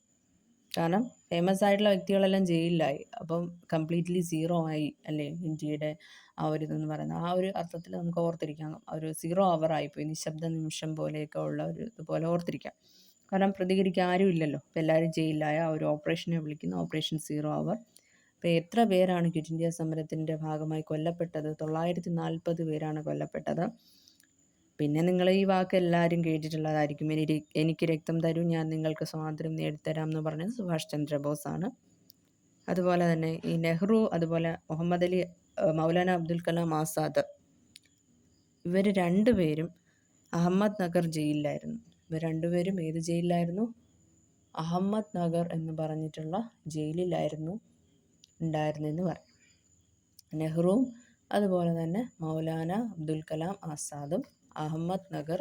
കാരണം ഫേമസ് ആയിട്ടുള്ള വ്യക്തികളെല്ലാം ജയിലിലായി, അപ്പം കംപ്ലീറ്റ്ലി 0 ആയി അല്ലേ ഇന്ത്യയുടെ ആ ഒരു ഇതെന്ന് പറയുന്നത്. ആ ഒരു അർത്ഥത്തിൽ നമുക്ക് ഓർത്തിരിക്കാം, ഒരു 0 അവർ ആയിപ്പോയി, നിശബ്ദ നിമിഷം പോലെയൊക്കെ ഉള്ള ഒരു ഇതുപോലെ ഓർത്തിരിക്കാം. കാരണം പ്രതികരിക്കാൻ ആരും ഇല്ലല്ലോ, അപ്പോൾ എല്ലാവരും ജയിലിലായ ആ ഒരു ഓപ്പറേഷനെ വിളിക്കുന്ന ഓപ്പറേഷൻ 0 അവർ. അപ്പോൾ എത്ര പേരാണ് ക്വിറ്റ് ഇന്ത്യ സമരത്തിൻ്റെ ഭാഗമായി കൊല്ലപ്പെട്ടത്? 940 പേരാണ് കൊല്ലപ്പെട്ടത്. പിന്നെ നിങ്ങൾ ഈ വാക്ക് എല്ലാവരും കേട്ടിട്ടുള്ളതായിരിക്കും, എനിക്ക് രക്തം തരൂ, ഞാൻ നിങ്ങൾക്ക് സ്വാതന്ത്ര്യം നേടിത്തരാം എന്ന് പറഞ്ഞത് സുഭാഷ് ചന്ദ്രബോസ് ആണ്. അതുപോലെ തന്നെ ഈ നെഹ്റു, അതുപോലെ മുഹമ്മദ് അലി, മൗലാന അബ്ദുൽ കലാം ആസാദ്, ഇവർ രണ്ടുപേരും അഹമ്മദ് നഗർ ജയിലിലായിരുന്നു. ഇവർ രണ്ടുപേരും ഏത് ജയിലിലായിരുന്നു? അഹമ്മദ് നഗർ എന്ന് പറഞ്ഞിട്ടുള്ള ജയിലിലായിരുന്നു ഉണ്ടായിരുന്നെന്ന് പറയും. നെഹ്റുവും അതുപോലെ തന്നെ മൗലാന അബ്ദുൽ കലാം ആസാദും അഹമ്മദ് നഗർ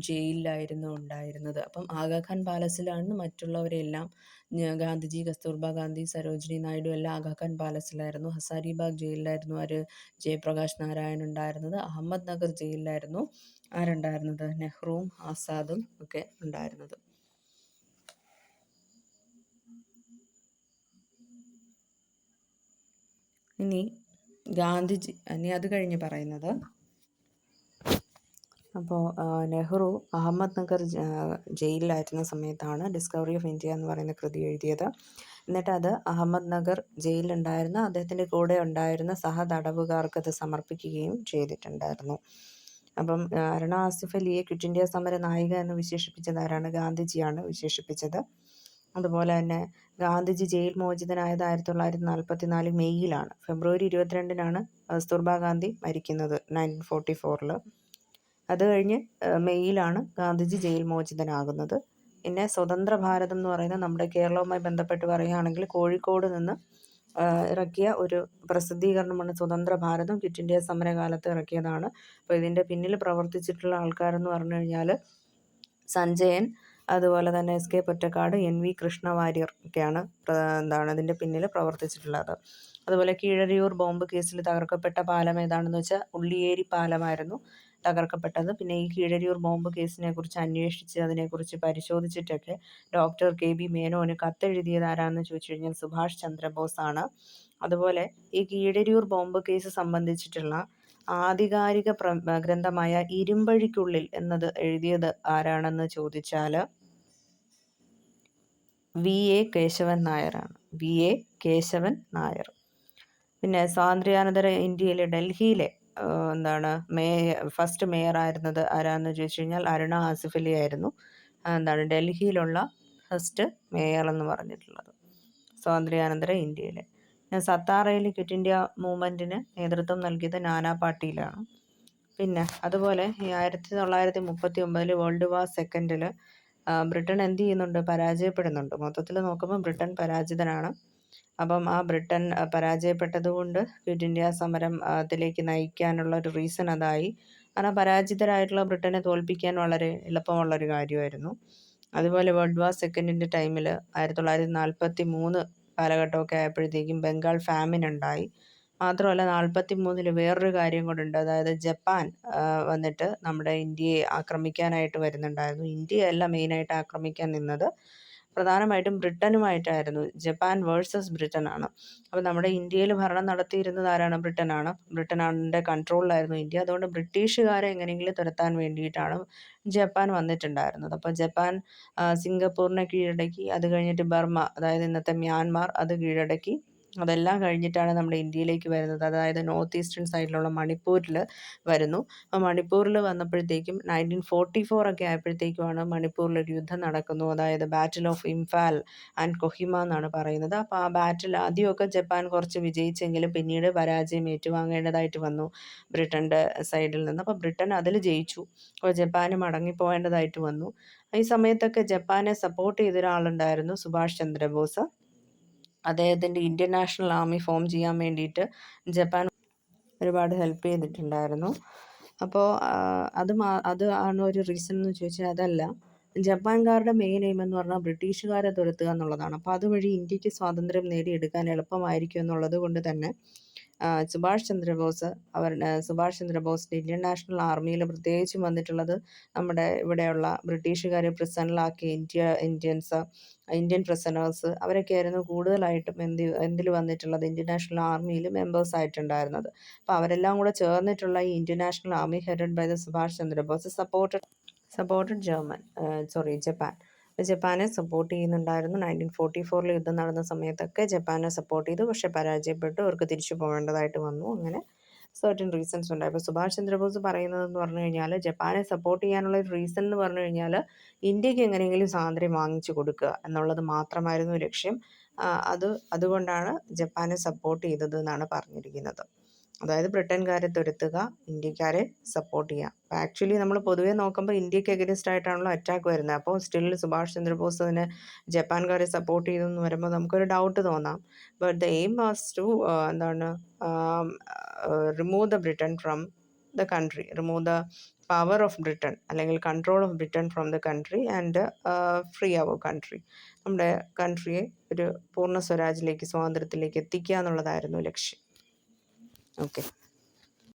ജയിലിലായിരുന്നു ഉണ്ടായിരുന്നത്. അപ്പം ആഗാഖാൻ പാലസിലാണ് മറ്റുള്ളവരെല്ലാം, ഗാന്ധിജി, കസ്തൂർബ ഗാന്ധി, സരോജിനി നായിഡു എല്ലാം ആഗാഖാൻ പാലസിലായിരുന്നു. ഹസാരിബാഗ് ജയിലിലായിരുന്നു ജയപ്രകാശ് നാരായൺ ഉണ്ടായിരുന്നത്. അഹമ്മദ് നഗർ ജയിലിലായിരുന്നു ആരുണ്ടായിരുന്നത്? നെഹ്റുവും ആസാദും ഒക്കെ ഉണ്ടായിരുന്നത്. ഇനി ഗാന്ധിജി, ഇനി അത് കഴിഞ്ഞ് പറയുന്നത്, അപ്പോൾ നെഹ്റു അഹമ്മദ് നഗർ ജയിലിലായിരുന്ന സമയത്താണ് ഡിസ്കവറി ഓഫ് ഇന്ത്യ എന്ന് പറയുന്ന കൃതി എഴുതിയത്. എന്നിട്ട് അത് അഹമ്മദ് നഗർ ജയിലിലുണ്ടായിരുന്ന അദ്ദേഹത്തിൻ്റെ കൂടെ ഉണ്ടായിരുന്ന സഹതടവുകാർക്ക് അത് സമർപ്പിക്കുകയും ചെയ്തിട്ടുണ്ടായിരുന്നു. അപ്പം അരുണ ആസിഫ് അലിയെ ക്വിറ്റ് ഇന്ത്യ സമര നായിക എന്ന് വിശേഷിപ്പിച്ചത് ആരാണ്? ഗാന്ധിജിയാണ് വിശേഷിപ്പിച്ചത്. അതുപോലെ തന്നെ ഗാന്ധിജി ജയിൽ മോചിതനായത് 1944 മെയ്യിലാണ്. ഫെബ്രുവരി 22-നാണ് കസ്തൂർബ ഗാന്ധി മരിക്കുന്നത് 1944. അത് കഴിഞ്ഞ് മെയ്യിലാണ് ഗാന്ധിജി ജയിൽ മോചിതനാകുന്നത്. പിന്നെ സ്വതന്ത്ര ഭാരതം എന്ന് പറയുന്നത് നമ്മുടെ കേരളവുമായി ബന്ധപ്പെട്ട് പറയുകയാണെങ്കിൽ കോഴിക്കോട് നിന്ന് ഇറക്കിയ ഒരു പ്രസിദ്ധീകരണമാണ് സ്വതന്ത്ര ഭാരതം. Quit India സമരകാലത്ത് ഇറക്കിയതാണ്. അപ്പോൾ ഇതിൻ്റെ പിന്നിൽ പ്രവർത്തിച്ചിട്ടുള്ള ആൾക്കാരെന്ന് പറഞ്ഞു കഴിഞ്ഞാൽ സഞ്ജയൻ, അതുപോലെ തന്നെ SK പൊറ്റക്കാട്, NV കൃഷ്ണവാര്യർ ഒക്കെയാണ് അതിൻ്റെ പിന്നിൽ പ്രവർത്തിച്ചിട്ടുള്ളത്. അതുപോലെ കീഴരിയൂർ ബോംബ് കേസിൽ തകർക്കപ്പെട്ട പാലം ഏതാണെന്ന് വെച്ചാൽ ഉള്ളിയേരി പാലമായിരുന്നു തകർക്കപ്പെട്ടത്. പിന്നെ ഈ കീഴരിയൂർ ബോംബ് കേസിനെ കുറിച്ച് അന്വേഷിച്ച് അതിനെക്കുറിച്ച് പരിശോധിച്ചിട്ടൊക്കെ ഡോക്ടർ KB മേനോന് കത്തെഴുതിയത് ആരാണെന്ന് ചോദിച്ചു കഴിഞ്ഞാൽ സുഭാഷ് ചന്ദ്രബോസ് ആണ്. അതുപോലെ ഈ കീഴരിയൂർ ബോംബ് കേസ് സംബന്ധിച്ചിട്ടുള്ള ആധികാരിക ഗ്രന്ഥമായ ഇരുമ്പഴിക്കുള്ളിൽ എന്നത് എഴുതിയത് ആരാണെന്ന് ചോദിച്ചാൽ VA കേശവൻ നായരാണ്. VA കേശവൻ നായർ. പിന്നെ സ്വാതന്ത്ര്യാനന്തര ഇന്ത്യയിലെ ഡൽഹിയിലെ ഫസ്റ്റ് മേയർ ആയിരുന്നത് ആരാന്ന് ചോദിച്ചു കഴിഞ്ഞാൽ അരുണ ആസിഫ് അലി ആയിരുന്നു. ഡൽഹിയിലുള്ള ഫസ്റ്റ് മേയർ എന്ന് പറഞ്ഞിട്ടുള്ളത് സ്വാതന്ത്ര്യാനന്തര ഇന്ത്യയിലെ. സത്താറയിൽ ക്വിറ്റ് ഇന്ത്യ മൂവ്മെൻറ്റിന് നേതൃത്വം നൽകിയത് നാനാ പാട്ടീലാണ്. പിന്നെ അതുപോലെ ഈ 1939 വേൾഡ് വാർ സെക്കൻഡിൽ ബ്രിട്ടൻ എന്ത് ചെയ്യുന്നുണ്ട്? പരാജയപ്പെടുന്നുണ്ട്. മൊത്തത്തിൽ നോക്കുമ്പോൾ ബ്രിട്ടൻ പരാജിതനാണ്. അപ്പം ആ ബ്രിട്ടൻ പരാജയപ്പെട്ടതുകൊണ്ട് ക്വിറ്റ് ഇന്ത്യ സമരത്തിലേക്ക് നയിക്കാനുള്ള ഒരു റീസൺ അതായി. കാരണം പരാജിതരായിട്ടുള്ള ബ്രിട്ടനെ തോൽപ്പിക്കാൻ വളരെ എളുപ്പമുള്ളൊരു കാര്യമായിരുന്നു. അതുപോലെ വേൾഡ് വാർ സെക്കൻഡിൻ്റെ ടൈമിൽ 1943 കാലഘട്ടമൊക്കെ ആയപ്പോഴത്തേക്കും ബംഗാൾ ഫാമിൻ ഉണ്ടായി. മാത്രമല്ല 43 വേറൊരു കാര്യം കൂടെ അതായത് ജപ്പാൻ വന്നിട്ട് നമ്മുടെ ഇന്ത്യയെ ആക്രമിക്കാനായിട്ട് വരുന്നുണ്ടായിരുന്നു. ഇന്ത്യയല്ല മെയിനായിട്ട് ആക്രമിക്കാൻ നിന്നത്, പ്രധാനമായിട്ടും ബ്രിട്ടനുമായിട്ടായിരുന്നു. ജപ്പാൻ വേഴ്സസ് ബ്രിട്ടൻ ആണ്. അപ്പോൾ നമ്മുടെ ഇന്ത്യയിൽ ഭരണം നടത്തിയിരുന്നത് ആരാണ്? ബ്രിട്ടനാണ്. ബ്രിട്ടനാണിൻ്റെ കൺട്രോളിലായിരുന്നു ഇന്ത്യ. അതുകൊണ്ട് ബ്രിട്ടീഷുകാരെ എങ്ങനെയെങ്കിലും തുരത്താൻ വേണ്ടിയിട്ടാണ് ജപ്പാൻ വന്നിട്ടുണ്ടായിരുന്നത്. അപ്പോൾ ജപ്പാൻ സിംഗപ്പൂരിനെ കീഴടക്കി, അത് കഴിഞ്ഞിട്ട് ബർമ്മ, അതായത് ഇന്നത്തെ മ്യാൻമാർ, അത് കീഴടക്കി. അതെല്ലാം കഴിഞ്ഞിട്ടാണ് നമ്മുടെ ഇന്ത്യയിലേക്ക് വരുന്നത്. അതായത് നോർത്ത് ഈസ്റ്റേൺ സൈഡിലുള്ള മണിപ്പൂരിൽ വരുന്നു. അപ്പോൾ മണിപ്പൂരിൽ വന്നപ്പോഴത്തേക്കും 1944 ഒക്കെ ആയപ്പോഴത്തേക്കുമാണ് മണിപ്പൂരിലൊരു യുദ്ധം നടക്കുന്നു. അതായത് battle of Imphal and Kohima എന്നാണ് പറയുന്നത്. അപ്പോൾ ആ ബാറ്റിൽ ആദ്യമൊക്കെ ജപ്പാൻ കുറച്ച് വിജയിച്ചെങ്കിലും പിന്നീട് പരാജയം ഏറ്റുവാങ്ങേണ്ടതായിട്ട് വന്നു ബ്രിട്ടൻ്റെ സൈഡിൽ നിന്ന്. അപ്പോൾ ബ്രിട്ടൻ അതിൽ ജയിച്ചു. അപ്പോൾ ജപ്പാന് മടങ്ങിപ്പോകേണ്ടതായിട്ട് വന്നു. ഈ സമയത്തൊക്കെ ജപ്പാനെ സപ്പോർട്ട് ചെയ്ത ഒരാളുണ്ടായിരുന്നു, സുഭാഷ് ചന്ദ്രബോസ്. അദ്ദേഹത്തിൻ്റെ ഇന്ത്യൻ നാഷണൽ ആർമി ഫോം ചെയ്യാൻ വേണ്ടിയിട്ട് ജപ്പാൻ ഒരുപാട് ഹെൽപ്പ് ചെയ്തിട്ടുണ്ടായിരുന്നു. അപ്പോൾ അത് ആണ് ഒരു റീസൺ എന്ന് ചോദിച്ചാൽ അതല്ല. ജപ്പാൻകാരുടെ മെയിൻ എയിം എന്ന് പറഞ്ഞാൽ ബ്രിട്ടീഷുകാരെ തുരത്തുക എന്നുള്ളതാണ്. അപ്പോൾ അതുവഴി ഇന്ത്യക്ക് സ്വാതന്ത്ര്യം നേടിയെടുക്കാൻ എളുപ്പമായിരിക്കും എന്നുള്ളത് കൊണ്ട് തന്നെ സുഭാഷ് ചന്ദ്രബോസിൻ്റെ ഇന്ത്യൻ നാഷണൽ ആർമിയിൽ പ്രത്യേകിച്ചും വന്നിട്ടുള്ളത് നമ്മുടെ ഇവിടെയുള്ള ബ്രിട്ടീഷുകാരെ പ്രിസണിലാക്കിയ ഇന്ത്യൻ പ്രിസണേഴ്സ് അവരൊക്കെയായിരുന്നു കൂടുതലായിട്ടും എന്തിൽ വന്നിട്ടുള്ളത്, ഇന്ത്യൻ നാഷണൽ ആർമിയിൽ മെമ്പേഴ്സ് ആയിട്ടുണ്ടായിരുന്നത്. അപ്പോൾ അവരെല്ലാം കൂടെ ചേർന്നിട്ടുള്ള ഈ Indian National Army headed by the Subhash Chandrabose supported Japan. ജപ്പാനെ സപ്പോർട്ട് ചെയ്യുന്നുണ്ടായിരുന്നു. 1944 യുദ്ധം നടന്ന സമയത്തൊക്കെ ജപ്പാനെ സപ്പോർട്ട് ചെയ്തു. പക്ഷെ പരാജയപ്പെട്ടു. അവർക്ക് തിരിച്ചു പോകേണ്ടതായിട്ട് വന്നു. അങ്ങനെ സർട്ടൻ റീസൺസ് ഉണ്ടായി. അപ്പോൾ സുഭാഷ് ചന്ദ്രബോസ് പറയുന്നതെന്ന് പറഞ്ഞു കഴിഞ്ഞാൽ ജപ്പാനെ സപ്പോർട്ട് ചെയ്യാനുള്ള ഒരു റീസൺ എന്ന് പറഞ്ഞു കഴിഞ്ഞാൽ ഇന്ത്യക്ക് എങ്ങനെയെങ്കിലും സ്വാതന്ത്ര്യം വാങ്ങിച്ചു കൊടുക്കുക എന്നുള്ളത് മാത്രമായിരുന്നു ലക്ഷ്യം. അതുകൊണ്ടാണ് ജപ്പാനെ സപ്പോർട്ട് ചെയ്തത് എന്നാണ് പറഞ്ഞിരിക്കുന്നത്. അതായത് ബ്രിട്ടൻകാരെ തുരത്തുക, ഇന്ത്യക്കാരെ സപ്പോർട്ട് ചെയ്യുക. അപ്പോൾ ആക്ച്വലി നമ്മൾ പൊതുവേ നോക്കുമ്പോൾ ഇന്ത്യക്ക് എഗനിസ്റ്റ് ആയിട്ടാണല്ലോ അറ്റാക്ക് വരുന്നത്. അപ്പോൾ സ്റ്റിൽ സുഭാഷ് ചന്ദ്രബോസ് അതിനെ ജപ്പാൻകാരെ സപ്പോർട്ട് ചെയ്തു എന്ന് വരുമ്പോൾ നമുക്കൊരു ഡൗട്ട് തോന്നാം. But the aim was to remove the Britain from the country, remove the power of Britain അല്ലെങ്കിൽ control of Britain from the country and free our country. നമ്മുടെ കൺട്രിയെ ഒരു പൂർണ്ണ സ്വരാജിലേക്ക്, സ്വാതന്ത്ര്യത്തിലേക്ക് എത്തിക്കുക എന്നുള്ളതായിരുന്നു ലക്ഷ്യം. Okay.